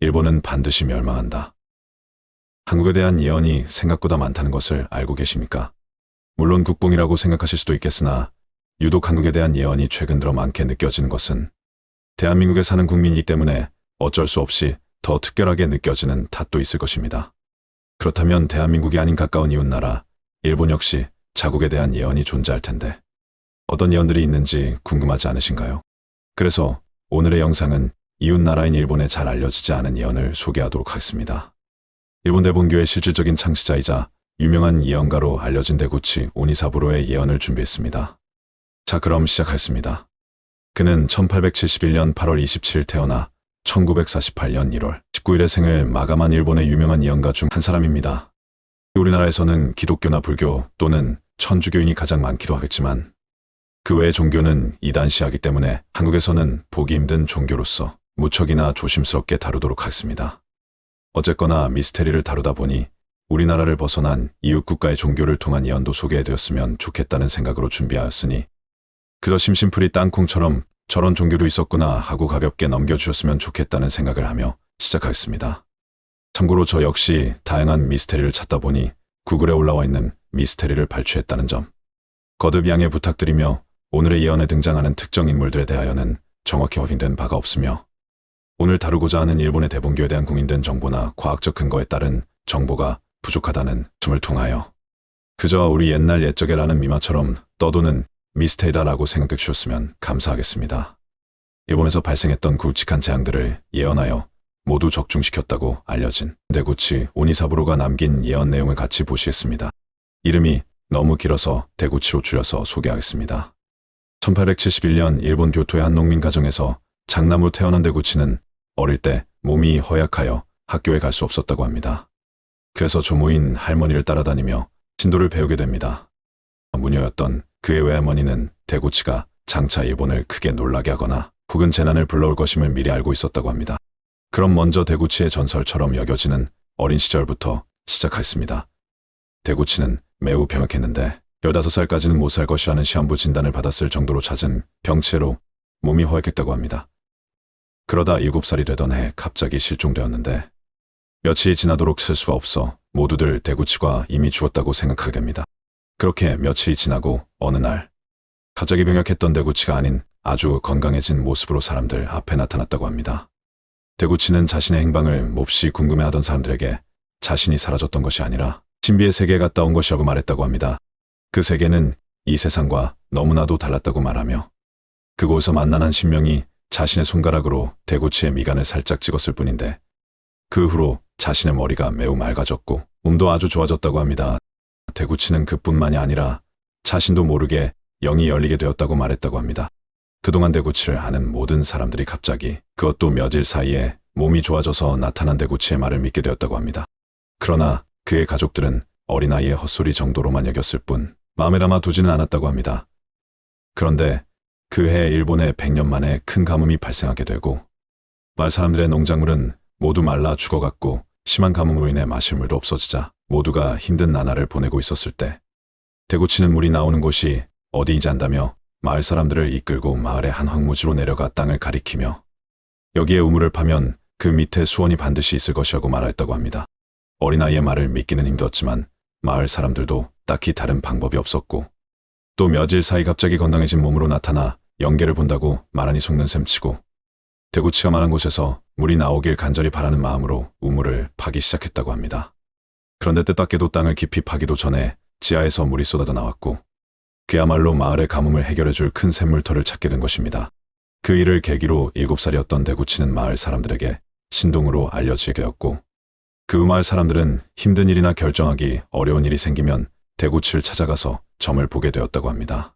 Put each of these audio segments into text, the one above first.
일본은 반드시 멸망한다. 한국에 대한 예언이 생각보다 많다는 것을 알고 계십니까? 물론 국뽕이라고 생각하실 수도 있겠으나 유독 한국에 대한 예언이 최근 들어 많게 느껴지는 것은 대한민국에 사는 국민이기 때문에 어쩔 수 없이 더 특별하게 느껴지는 탓도 있을 것입니다. 그렇다면 대한민국이 아닌 가까운 이웃나라 일본 역시 자국에 대한 예언이 존재할 텐데 어떤 예언들이 있는지 궁금하지 않으신가요? 그래서 오늘의 영상은 이웃나라인 일본에 잘 알려지지 않은 예언을 소개하도록 하겠습니다. 일본 대본교의 실질적인 창시자이자 유명한 예언가로 알려진 데구치 오니사부로의 예언을 준비했습니다. 자, 그럼 시작하겠습니다. 그는 1871년 8월 27일 태어나 1948년 1월 19일의 생을 마감한 일본의 유명한 예언가 중 한 사람입니다. 우리나라에서는 기독교나 불교 또는 천주교인이 가장 많기도 하겠지만 그 외의 종교는 이단시하기 때문에 한국에서는 보기 힘든 종교로서 무척이나 조심스럽게 다루도록 하겠습니다. 어쨌거나 미스테리를 다루다 보니 우리나라를 벗어난 이웃 국가의 종교를 통한 예언도 소개해드렸으면 좋겠다는 생각으로 준비하였으니 그저 심심풀이 땅콩처럼 저런 종교도 있었구나 하고 가볍게 넘겨주셨으면 좋겠다는 생각을 하며 시작하겠습니다. 참고로 저 역시 다양한 미스테리를 찾다 보니 구글에 올라와 있는 미스테리를 발췌했다는 점 거듭 양해 부탁드리며 오늘의 예언에 등장하는 특정 인물들에 대하여는 정확히 확인된 바가 없으며 오늘 다루고자 하는 일본의 대본교에 대한 공인된 정보나 과학적 근거에 따른 정보가 부족하다는 점을 통하여 그저 우리 옛날 옛적에라는 미마처럼 떠도는 미스테리다라고 생각해 주셨으면 감사하겠습니다. 일본에서 발생했던 굵직한 재앙들을 예언하여 모두 적중시켰다고 알려진 데구치 오니사부로가 남긴 예언 내용을 같이 보시겠습니다. 이름이 너무 길어서 데구치로 줄여서 소개하겠습니다. 1871년 일본 교토의 한 농민 가정에서 장남으로 태어난 데구치는 어릴 때 몸이 허약하여 학교에 갈 수 없었다고 합니다. 그래서 조모인 할머니를 따라다니며 진도를 배우게 됩니다. 무녀였던 그의 외할머니는 데구치가 장차 일본을 크게 놀라게 하거나 혹은 재난을 불러올 것임을 미리 알고 있었다고 합니다. 그럼 먼저 데구치의 전설처럼 여겨지는 어린 시절부터 시작하였습니다. 데구치는 매우 병약했는데 15살까지는 못 살 것이라는 시한부 진단을 받았을 정도로 잦은 병체로 몸이 허약했다고 합니다. 그러다 7살이 되던 해 갑자기 실종되었는데 며칠이 지나도록 쓸 수가 없어 모두들 데구치가 이미 죽었다고 생각하게 됩니다. 그렇게 며칠이 지나고 어느 날 갑자기 병약했던 데구치가 아닌 아주 건강해진 모습으로 사람들 앞에 나타났다고 합니다. 데구치는 자신의 행방을 몹시 궁금해하던 사람들에게 자신이 사라졌던 것이 아니라 신비의 세계에 갔다 온 것이라고 말했다고 합니다. 그 세계는 이 세상과 너무나도 달랐다고 말하며 그곳에서 만난 한 신명이 자신의 손가락으로 데구치의 미간을 살짝 찍었을 뿐인데 그 후로 자신의 머리가 매우 맑아졌고 몸도 아주 좋아졌다고 합니다. 데구치는 그뿐만이 아니라 자신도 모르게 영이 열리게 되었다고 말했다고 합니다. 그동안 데구치를 아는 모든 사람들이 갑자기 그것도 몇일 사이에 몸이 좋아져서 나타난 데구치의 말을 믿게 되었다고 합니다. 그러나 그의 가족들은 어린아이의 헛소리 정도로만 여겼을 뿐 마음에 담아 두지는 않았다고 합니다. 그런데 그해 일본에 100년 만에 큰 가뭄이 발생하게 되고 마을 사람들의 농작물은 모두 말라 죽어갔고 심한 가뭄으로 인해 마실 물도 없어지자 모두가 힘든 나날을 보내고 있었을 때 데구치는 물이 나오는 곳이 어디인지 안다며 마을 사람들을 이끌고 마을의 한 황무지로 내려가 땅을 가리키며 여기에 우물을 파면 그 밑에 수원이 반드시 있을 것이라고 말하였다고 합니다. 어린아이의 말을 믿기는 힘들었지만 마을 사람들도 딱히 다른 방법이 없었고 또 며칠 사이 갑자기 건강해진 몸으로 나타나 영계를 본다고 말하니 속는 셈치고 데구치가 말한 곳에서 물이 나오길 간절히 바라는 마음으로 우물을 파기 시작했다고 합니다. 그런데 뜻밖에도 땅을 깊이 파기도 전에 지하에서 물이 쏟아져 나왔고 그야말로 마을의 가뭄을 해결해줄 큰 샘물터를 찾게 된 것입니다. 그 일을 계기로 7살이었던 데구치는 마을 사람들에게 신동으로 알려지게 되었고 그 마을 사람들은 힘든 일이나 결정하기 어려운 일이 생기면 데구치를 찾아가서 점을 보게 되었다고 합니다.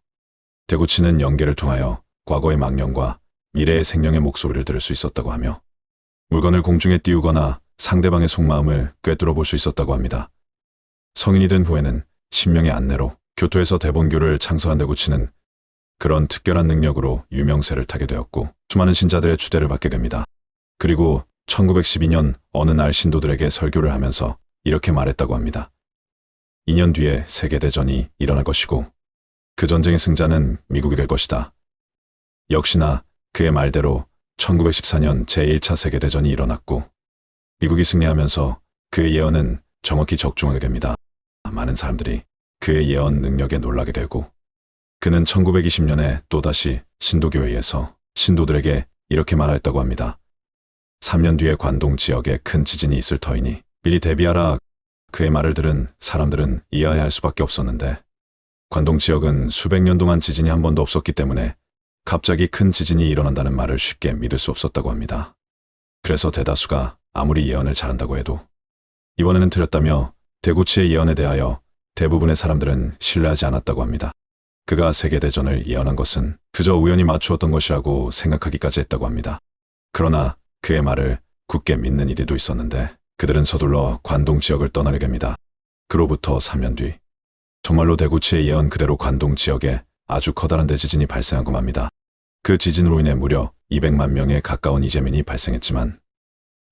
데구치는 영계를 통하여 과거의 망령과 미래의 생명의 목소리를 들을 수 있었다고 하며 물건을 공중에 띄우거나 상대방의 속마음을 꿰뚫어 볼 수 있었다고 합니다. 성인이 된 후에는 신명의 안내로 교토에서 대본교를 창설한 데구치는 그런 특별한 능력으로 유명세를 타게 되었고 수많은 신자들의 추대를 받게 됩니다. 그리고 1912년 어느 날 신도들에게 설교를 하면서 이렇게 말했다고 합니다. 2년 뒤에 세계대전이 일어날 것이고 그 전쟁의 승자는 미국이 될 것이다. 역시나 그의 말대로 1914년 제1차 세계대전이 일어났고 미국이 승리하면서 그의 예언은 정확히 적중하게 됩니다. 많은 사람들이 그의 예언 능력에 놀라게 되고, 그는 1920년에 또다시 신도교회에서 신도들에게 이렇게 말하였다고 합니다. 3년 뒤에 관동 지역에 큰 지진이 있을 터이니 미리 대비하라. 그의 말을 들은 사람들은 이해할 수밖에 없었는데, 관동 지역은 수백 년 동안 지진이 한 번도 없었기 때문에 갑자기 큰 지진이 일어난다는 말을 쉽게 믿을 수 없었다고 합니다. 그래서 대다수가 아무리 예언을 잘한다고 해도 이번에는 틀렸다며 데구치의 예언에 대하여 대부분의 사람들은 신뢰하지 않았다고 합니다. 그가 세계대전을 예언한 것은 그저 우연히 맞추었던 것이라고 생각하기까지 했다고 합니다. 그러나 그의 말을 굳게 믿는 이들도 있었는데, 그들은 서둘러 관동 지역을 떠나려게 합니다. 그로부터 3년 뒤, 정말로 데구치의 예언 그대로 관동 지역에 아주 커다란 대지진이 발생하고 맙니다. 그 지진으로 인해 무려 200만 명에 가까운 이재민이 발생했지만,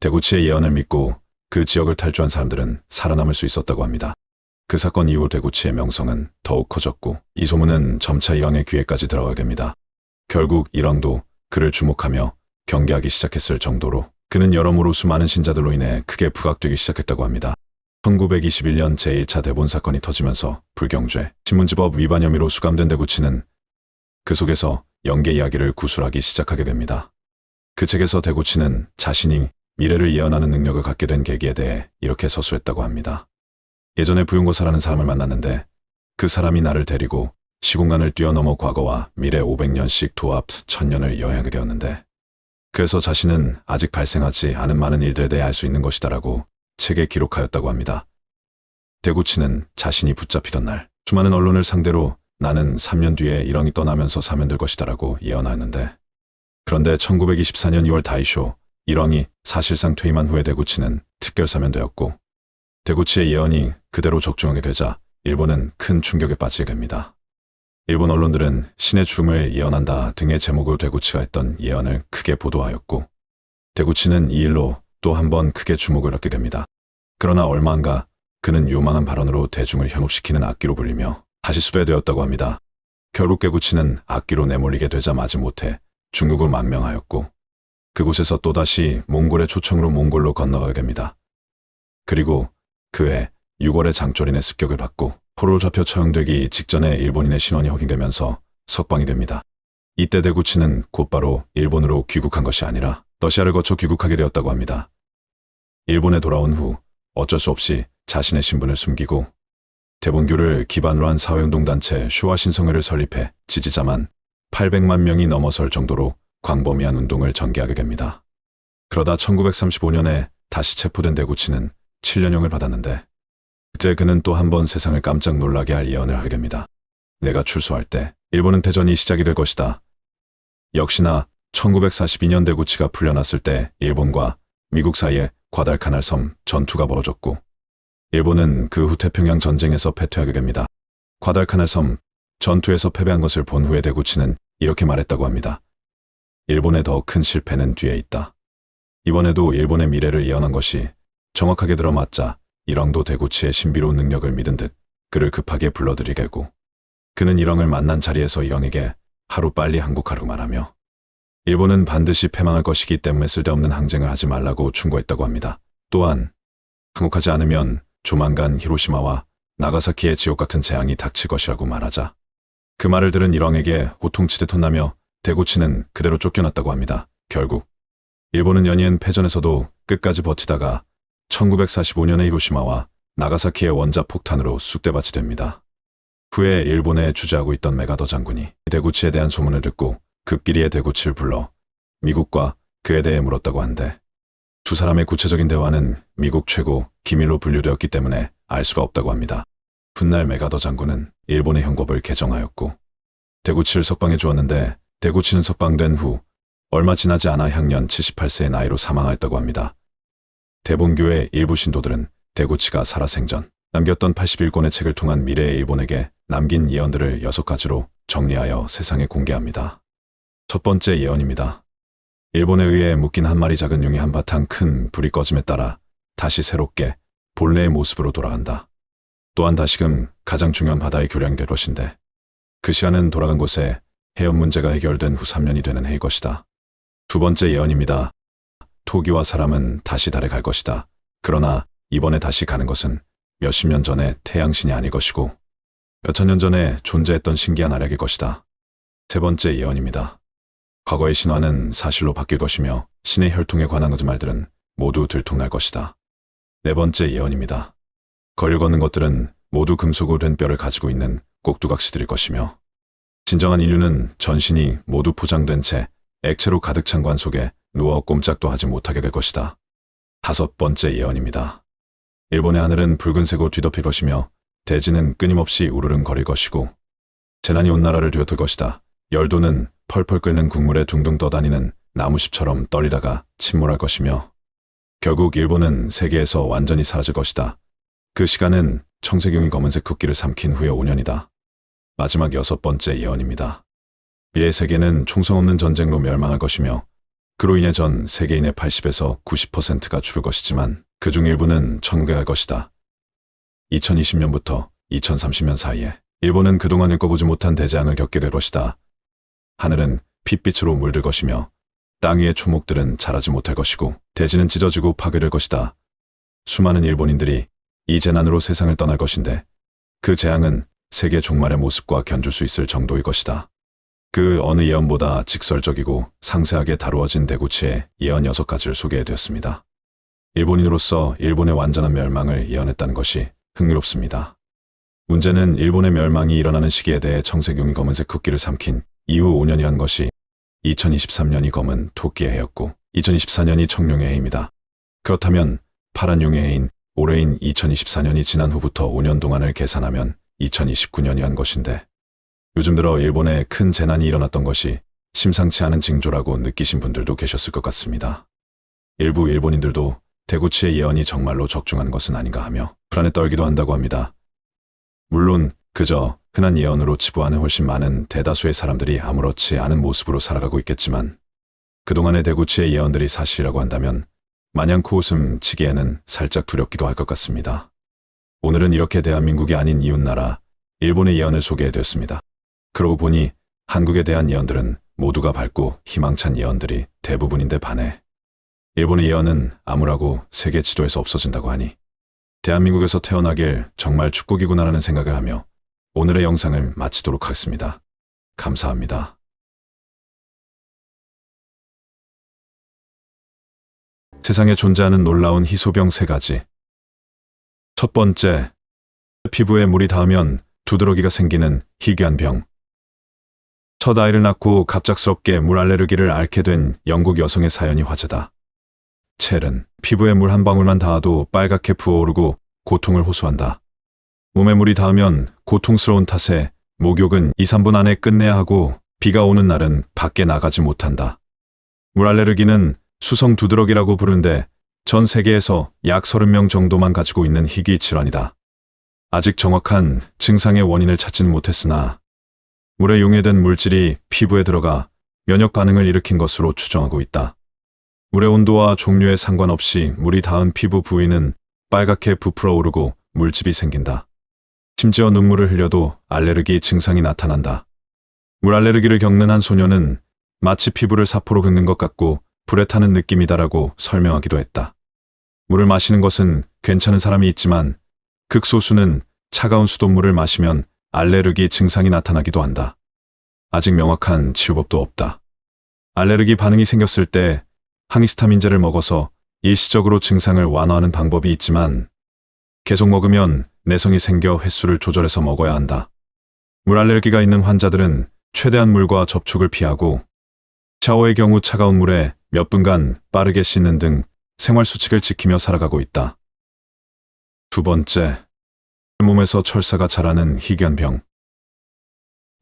데구치의 예언을 믿고 그 지역을 탈주한 사람들은 살아남을 수 있었다고 합니다. 그 사건 이후 데구치의 명성은 더욱 커졌고, 이 소문은 점차 일왕의 귀에까지 들어가게 됩니다. 결국 일왕도 그를 주목하며 경계하기 시작했을 정도로 그는 여러모로 수많은 신자들로 인해 크게 부각되기 시작했다고 합니다. 1921년 제1차 대본 사건이 터지면서 불경죄, 신문지법 위반 혐의로 수감된 데구치는 그 속에서 영계 이야기를 구술하기 시작하게 됩니다. 그 책에서 데구치는 자신이 미래를 예언하는 능력을 갖게 된 계기에 대해 이렇게 서술했다고 합니다. 예전에 부윤고사라는 사람을 만났는데, 그 사람이 나를 데리고 시공간을 뛰어넘어 과거와 미래 500년씩 도합 1000년을 여행하게 되었는데, 그래서 자신은 아직 발생하지 않은 많은 일들에 대해 알 수 있는 것이다라고 책에 기록하였다고 합니다. 데구치는 자신이 붙잡히던 날, 수많은 언론을 상대로 나는 3년 뒤에 일왕이 떠나면서 사면될 것이다라고 예언하였는데, 그런데 1924년 2월 다이쇼, 일왕이 사실상 퇴임한 후에 데구치는 특별 사면되었고, 데구치의 예언이 그대로 적중하게 되자 일본은 큰 충격에 빠지게 됩니다. 일본 언론들은 신의 죽음을 예언한다 등의 제목으로 데구치가 했던 예언을 크게 보도하였고, 데구치는 이 일로 또 한 번 크게 주목을 얻게 됩니다. 그러나 얼마 안가 그는 요망한 발언으로 대중을 현혹시키는 악기로 불리며 다시 수배되었다고 합니다. 결국 데구치는 악기로 내몰리게 되자 마지못해 중국을 망명하였고, 그곳에서 또다시 몽골의 초청으로 몽골로 건너가게 됩니다. 그리고 그해 6월에 장조린의 습격을 받고 포로로 잡혀 처형되기 직전에 일본인의 신원이 확인되면서 석방이 됩니다. 이때 데구치는 곧바로 일본으로 귀국한 것이 아니라 러시아를 거쳐 귀국하게 되었다고 합니다. 일본에 돌아온 후 어쩔 수 없이 자신의 신분을 숨기고 대본교를 기반으로 한 사회운동단체 쇼와신성회를 설립해 지지자만 800만 명이 넘어설 정도로 광범위한 운동을 전개하게 됩니다. 그러다 1935년에 다시 체포된 데구치는 7년형을 받았는데, 그때 그는 또 한 번 세상을 깜짝 놀라게 할 예언을 하게 됩니다. 내가 출소할 때 일본은 대전이 시작이 될 것이다. 역시나 1942년 데구치가 풀려났을 때 일본과 미국 사이에 과달카날 섬 전투가 벌어졌고, 일본은 그 후 태평양 전쟁에서 패퇴하게 됩니다. 과달카날 섬 전투에서 패배한 것을 본 후에 데구치는 이렇게 말했다고 합니다. 일본의 더 큰 실패는 뒤에 있다. 이번에도 일본의 미래를 예언한 것이 정확하게 들어맞자 일왕도 데구치의 신비로운 능력을 믿은 듯 그를 급하게 불러들이게 하고, 그는 일왕을 만난 자리에서 일왕에게 하루빨리 항복하라고 말하며 일본은 반드시 패망할 것이기 때문에 쓸데없는 항쟁을 하지 말라고 충고했다고 합니다. 또한 항복하지 않으면 조만간 히로시마와 나가사키의 지옥 같은 재앙이 닥칠 것이라고 말하자, 그 말을 들은 일왕에게 호통치듯 혼나며 데구치는 그대로 쫓겨났다고 합니다. 결국 일본은 연이은 패전에서도 끝까지 버티다가 1945년에 히로시마와 나가사키의 원자 폭탄으로 쑥대밭이 됩니다. 후에 일본에 주재하고 있던 메가더 장군이 데구치에 대한 소문을 듣고 급기리에 데구치를 불러 미국과 그에 대해 물었다고 한데, 두 사람의 구체적인 대화는 미국 최고 기밀로 분류되었기 때문에 알 수가 없다고 합니다. 훗날 메가더 장군은 일본의 형법을 개정하였고 데구치를 석방해 주었는데, 데구치는 석방된 후 얼마 지나지 않아 향년 78세의 나이로 사망하였다고 합니다. 대본교의 일부 신도들은 데구치가 살아생전 남겼던 81권의 책을 통한 미래의 일본에게 남긴 예언들을 6가지로 정리하여 세상에 공개합니다. 첫 번째 예언입니다. 일본에 의해 묶인 한 마리 작은 용이 한바탕 큰 불이 꺼짐에 따라 다시 새롭게 본래의 모습으로 돌아간다. 또한 다시금 가장 중요한 바다의 교량이 될 것인데, 그 시간은 돌아간 곳에 해협 문제가 해결된 후 3년이 되는 해일 것이다. 두 번째 예언입니다. 토기와 사람은 다시 달에 갈 것이다. 그러나 이번에 다시 가는 것은 몇십 년 전의 태양신이 아닐 것이고 몇천 년 전에 존재했던 신기한 알약일 것이다. 세 번째 예언입니다. 과거의 신화는 사실로 바뀔 것이며 신의 혈통에 관한 거짓말들은 모두 들통날 것이다. 네 번째 예언입니다. 거리를 걷는 것들은 모두 금속으로 된 뼈를 가지고 있는 꼭두각시들일 것이며 진정한 인류는 전신이 모두 포장된 채 액체로 가득 찬 관 속에 누워 꼼짝도 하지 못하게 될 것이다. 다섯 번째 예언입니다. 일본의 하늘은 붉은색으로 뒤덮일 것이며 대지는 끊임없이 우르릉거릴 것이고 재난이 온 나라를 뒤덮을 것이다. 열도는 펄펄 끓는 국물에 둥둥 떠다니는 나무잎처럼 떨리다가 침몰할 것이며 결국 일본은 세계에서 완전히 사라질 것이다. 그 시간은 청세경이 검은색 국기를 삼킨 후의 5년이다. 마지막 여섯 번째 예언입니다. 미래의 세계는 총성 없는 전쟁으로 멸망할 것이며 그로 인해 전 세계인의 80에서 90%가 죽을 것이지만 그중 일부는 천국에 갈 것이다. 2020년부터 2030년 사이에 일본은 그동안 읽어보지 못한 대재앙을 겪게 될 것이다. 하늘은 핏빛으로 물들 것이며 땅 위의 초목들은 자라지 못할 것이고 대지는 찢어지고 파괴될 것이다. 수많은 일본인들이 이 재난으로 세상을 떠날 것인데 그 재앙은 세계 종말의 모습과 견줄 수 있을 정도일 것이다. 그 어느 예언보다 직설적이고 상세하게 다루어진 대구치의 예언 6가지를 소개해드렸습니다. 일본인으로서 일본의 완전한 멸망을 예언했다는 것이 흥미롭습니다. 문제는 일본의 멸망이 일어나는 시기에 대해 청세경이 검은색 국기를 삼킨 이후 5년이 한 것이 2023년이 검은 토끼의 해였고 2024년이 청룡의 해입니다. 그렇다면 파란 용의 해인 올해인 2024년이 지난 후부터 5년 동안을 계산하면 2029년이 한 것인데 요즘 들어 일본에 큰 재난이 일어났던 것이 심상치 않은 징조라고 느끼신 분들도 계셨을 것 같습니다. 일부 일본인들도 대구치의 예언이 정말로 적중한 것은 아닌가 하며 불안에 떨기도 한다고 합니다. 물론 그저 흔한 예언으로 치부하는 훨씬 많은 대다수의 사람들이 아무렇지 않은 모습으로 살아가고 있겠지만 그동안의 대구치의 예언들이 사실이라고 한다면 마냥 코웃음 치기에는 살짝 두렵기도 할 것 같습니다. 오늘은 이렇게 대한민국이 아닌 이웃나라 일본의 예언을 소개해드렸습니다. 그러고 보니 한국에 대한 예언들은 모두가 밝고 희망찬 예언들이 대부분인데 반해 일본의 예언은 암울하고 세계 지도에서 없어진다고 하니 대한민국에서 태어나길 정말 축복이구나라는 생각을 하며 오늘의 영상을 마치도록 하겠습니다. 감사합니다. 세상에 존재하는 놀라운 희소병 3가지. 첫 번째, 피부에 물이 닿으면 두드러기가 생기는 희귀한 병. 첫 아이를 낳고 갑작스럽게 물 알레르기를 앓게 된 영국 여성의 사연이 화제다. 첼은 피부에 물 한 방울만 닿아도 빨갛게 부어오르고 고통을 호소한다. 몸에 물이 닿으면 고통스러운 탓에 목욕은 2, 3분 안에 끝내야 하고 비가 오는 날은 밖에 나가지 못한다. 물 알레르기는 수성 두드러기라고 부르는데 전 세계에서 약 30명 정도만 가지고 있는 희귀 질환이다. 아직 정확한 증상의 원인을 찾지는 못했으나 물에 용해된 물질이 피부에 들어가 면역 반응을 일으킨 것으로 추정하고 있다. 물의 온도와 종류에 상관없이 물이 닿은 피부 부위는 빨갛게 부풀어 오르고 물집이 생긴다. 심지어 눈물을 흘려도 알레르기 증상이 나타난다. 물 알레르기를 겪는 한 소녀는 마치 피부를 사포로 긁는 것 같고 불에 타는 느낌이다라고 설명하기도 했다. 물을 마시는 것은 괜찮은 사람이 있지만 극소수는 차가운 수돗물을 마시면 알레르기 증상이 나타나기도 한다. 아직 명확한 치유법도 없다. 알레르기 반응이 생겼을 때 항히스타민제를 먹어서 일시적으로 증상을 완화하는 방법이 있지만 계속 먹으면 내성이 생겨 횟수를 조절해서 먹어야 한다. 물 알레르기가 있는 환자들은 최대한 물과 접촉을 피하고 샤워의 경우 차가운 물에 몇 분간 빠르게 씻는 등 생활 수칙을 지키며 살아가고 있다. 두 번째, 몸에서 철사가 자라는 희귀한 병.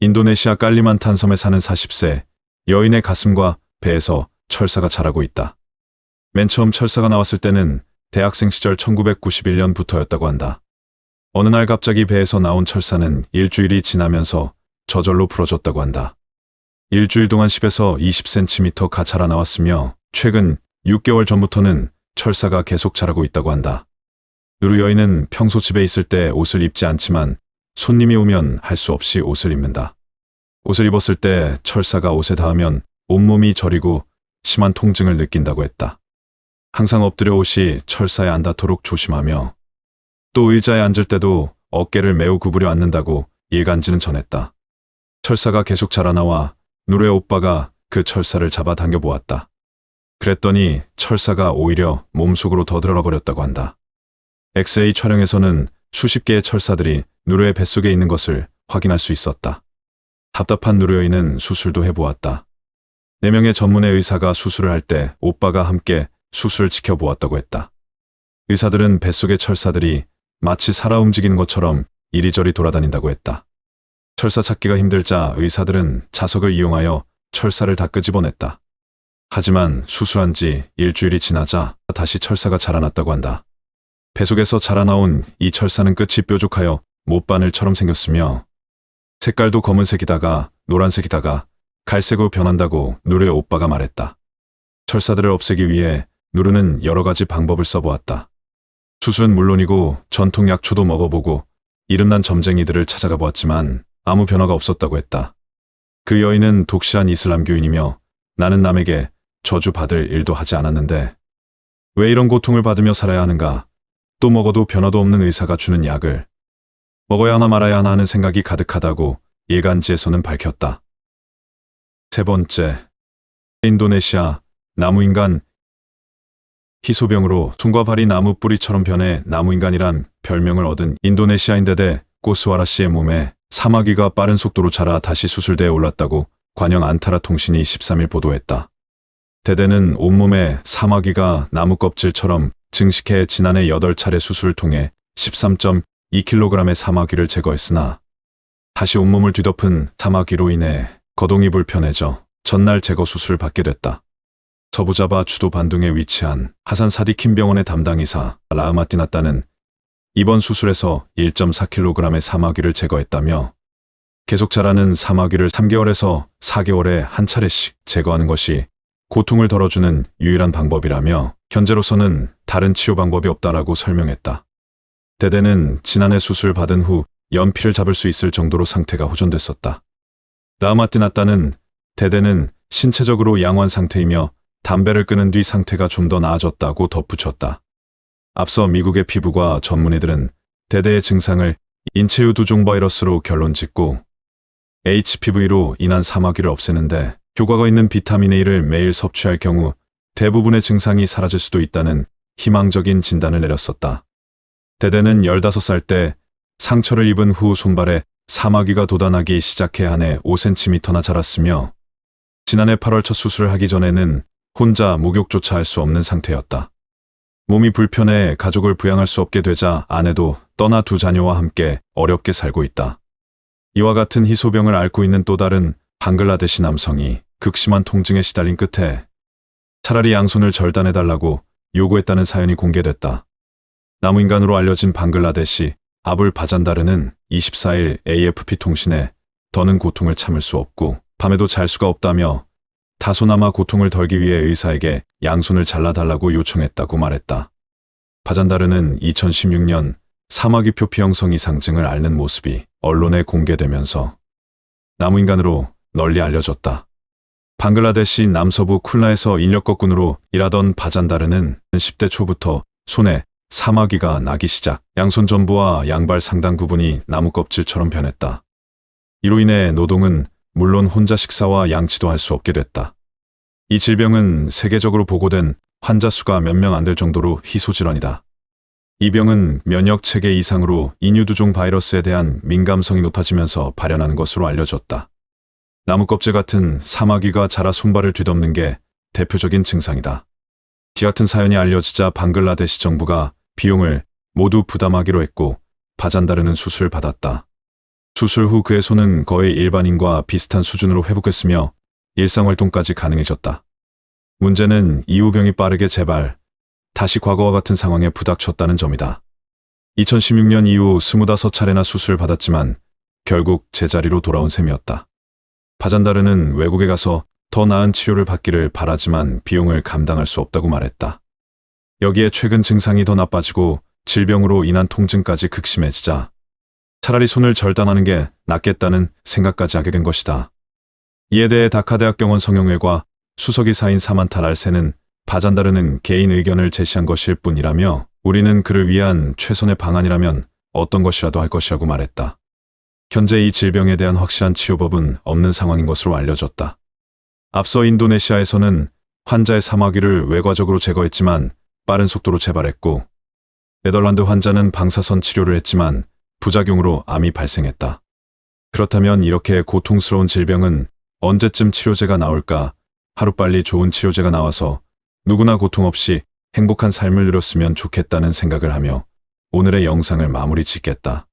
인도네시아 깔리만탄 섬에 사는 40세 여인의 가슴과 배에서 철사가 자라고 있다. 맨 처음 철사가 나왔을 때는 대학생 시절 1991년부터였다고 한다. 어느 날 갑자기 배에서 나온 철사는 일주일이 지나면서 저절로 풀어졌다고 한다. 일주일 동안 10에서 20cm가 자라 나왔으며 최근 6개월 전부터는 철사가 계속 자라고 있다고 한다. 누르 여인은 평소 집에 있을 때 옷을 입지 않지만 손님이 오면 할 수 없이 옷을 입는다. 옷을 입었을 때 철사가 옷에 닿으면 온몸이 저리고 심한 통증을 느낀다고 했다. 항상 엎드려 옷이 철사에 안 닿도록 조심하며 또 의자에 앉을 때도 어깨를 매우 구부려 앉는다고 일간지는 전했다. 철사가 계속 자라나와 누르의 오빠가 그 철사를 잡아 당겨보았다. 그랬더니 철사가 오히려 몸속으로 더 들어가 버렸다고 한다. 엑스레이 촬영에서는 수십 개의 철사들이 누르의 뱃속에 있는 것을 확인할 수 있었다. 답답한 누르 여인은 수술도 해보았다. 4명의 전문의 의사가 수술을 할 때 오빠가 함께 수술을 지켜보았다고 했다. 의사들은 뱃속의 철사들이 마치 살아 움직이는 것처럼 이리저리 돌아다닌다고 했다. 철사 찾기가 힘들자 의사들은 자석을 이용하여 철사를 다 끄집어냈다. 하지만 수술한 지 일주일이 지나자 다시 철사가 자라났다고 한다. 뱃속에서 자라나온 이 철사는 끝이 뾰족하여 못바늘처럼 생겼으며 색깔도 검은색이다가 노란색이다가 갈색으로 변한다고 누르의 오빠가 말했다. 철사들을 없애기 위해 누르는 여러 가지 방법을 써보았다. 수술은 물론이고 전통 약초도 먹어보고 이름난 점쟁이들을 찾아가 보았지만 아무 변화가 없었다고 했다. 그 여인은 독실한 이슬람교인이며 나는 남에게 저주받을 일도 하지 않았는데 왜 이런 고통을 받으며 살아야 하는가? 또 먹어도 변화도 없는 의사가 주는 약을 먹어야 하나 말아야 하나 하는 생각이 가득하다고 일간지에서는 밝혔다. 세 번째, 인도네시아 나무인간. 희소병으로 손과 발이 나무 뿌리처럼 변해 나무인간이란 별명을 얻은 인도네시아인 데데 꼬스와라 씨의 몸에 사마귀가 빠른 속도로 자라 다시 수술대에 올랐다고 관영 안타라 통신이 13일 보도했다. 데데는 온몸에 사마귀가 나무 껍질처럼 증식해 지난해 8차례 수술을 통해 13.2kg의 사마귀를 제거했으나 다시 온몸을 뒤덮은 사마귀로 인해 거동이 불편해져 전날 제거 수술을 받게 됐다. 서부자바 주도 반둥에 위치한 하산 사디킴 병원의 담당이사 라흐마티나따는 이번 수술에서 1.4kg의 사마귀를 제거했다며 계속 자라는 사마귀를 3개월에서 4개월에 한 차례씩 제거하는 것이 고통을 덜어주는 유일한 방법이라며 현재로서는 다른 치료 방법이 없다라고 설명했다. 데데는 지난해 수술 받은 후 연피를 잡을 수 있을 정도로 상태가 호전됐었다. 라흐마티나따는 데데는 신체적으로 양호한 상태이며 담배를 끊은 뒤 상태가 좀 더 나아졌다고 덧붙였다. 앞서 미국의 피부과 전문의들은 데데의 증상을 인체유 두종 바이러스로 결론짓고 HPV로 인한 사마귀를 없애는데 효과가 있는 비타민 A를 매일 섭취할 경우 대부분의 증상이 사라질 수도 있다는 희망적인 진단을 내렸었다. 데데는 15살 때 상처를 입은 후 손발에 사마귀가 돋아나기 시작해 한 해 5cm나 자랐으며 지난해 8월 첫 수술을 하기 전에는 혼자 목욕조차 할 수 없는 상태였다. 몸이 불편해 가족을 부양할 수 없게 되자 아내도 떠나 2 자녀와 함께 어렵게 살고 있다. 이와 같은 희소병을 앓고 있는 또 다른 방글라데시 남성이 극심한 통증에 시달린 끝에 차라리 양손을 절단해달라고 요구했다는 사연이 공개됐다. 나무인간으로 알려진 방글라데시 아불 바잔다르는 24일 AFP 통신에 더는 고통을 참을 수 없고 밤에도 잘 수가 없다며 다소나마 고통을 덜기 위해 의사에게 양손을 잘라달라고 요청했다고 말했다. 바잔다르는 2016년 사마귀 표피 형성이 상징을 앓는 모습이 언론에 공개되면서 나무인간으로 널리 알려졌다. 방글라데시 남서부 쿨라에서 인력거꾼으로 일하던 바잔다르는 10대 초부터 손에 사마귀가 나기 시작, 양손 전부와 양발 상당 부분이 나무 껍질처럼 변했다. 이로 인해 노동은 물론 혼자 식사와 양치도 할 수 없게 됐다. 이 질병은 세계적으로 보고된 환자 수가 몇 명 안 될 정도로 희소질환이다. 이 병은 면역 체계 이상으로 인유두종 바이러스에 대한 민감성이 높아지면서 발현하는 것으로 알려졌다. 나무 껍질 같은 사마귀가 자라 손발을 뒤덮는 게 대표적인 증상이다. 이 같은 사연이 알려지자 방글라데시 정부가 비용을 모두 부담하기로 했고 바잔다르는 수술을 받았다. 수술 후 그의 손은 거의 일반인과 비슷한 수준으로 회복했으며 일상활동까지 가능해졌다. 문제는 이후 병이 빠르게 재발, 다시 과거와 같은 상황에 부닥쳤다는 점이다. 2016년 이후 25차례나 수술을 받았지만 결국 제자리로 돌아온 셈이었다. 바잔다르는 외국에 가서 더 나은 치료를 받기를 바라지만 비용을 감당할 수 없다고 말했다. 여기에 최근 증상이 더 나빠지고 질병으로 인한 통증까지 극심해지자 차라리 손을 절단하는 게 낫겠다는 생각까지 하게 된 것이다. 이에 대해 다카대학병원 성형외과 수석의사인 사만타 랄세는 바잔다르는 개인 의견을 제시한 것일 뿐이라며 우리는 그를 위한 최선의 방안이라면 어떤 것이라도 할 것이라고 말했다. 현재 이 질병에 대한 확실한 치료법은 없는 상황인 것으로 알려졌다. 앞서 인도네시아에서는 환자의 사마귀를 외과적으로 제거했지만 빠른 속도로 재발했고, 네덜란드 환자는 방사선 치료를 했지만 부작용으로 암이 발생했다. 그렇다면 이렇게 고통스러운 질병은 언제쯤 치료제가 나올까? 하루빨리 좋은 치료제가 나와서 누구나 고통 없이 행복한 삶을 누렸으면 좋겠다는 생각을 하며 오늘의 영상을 마무리 짓겠다.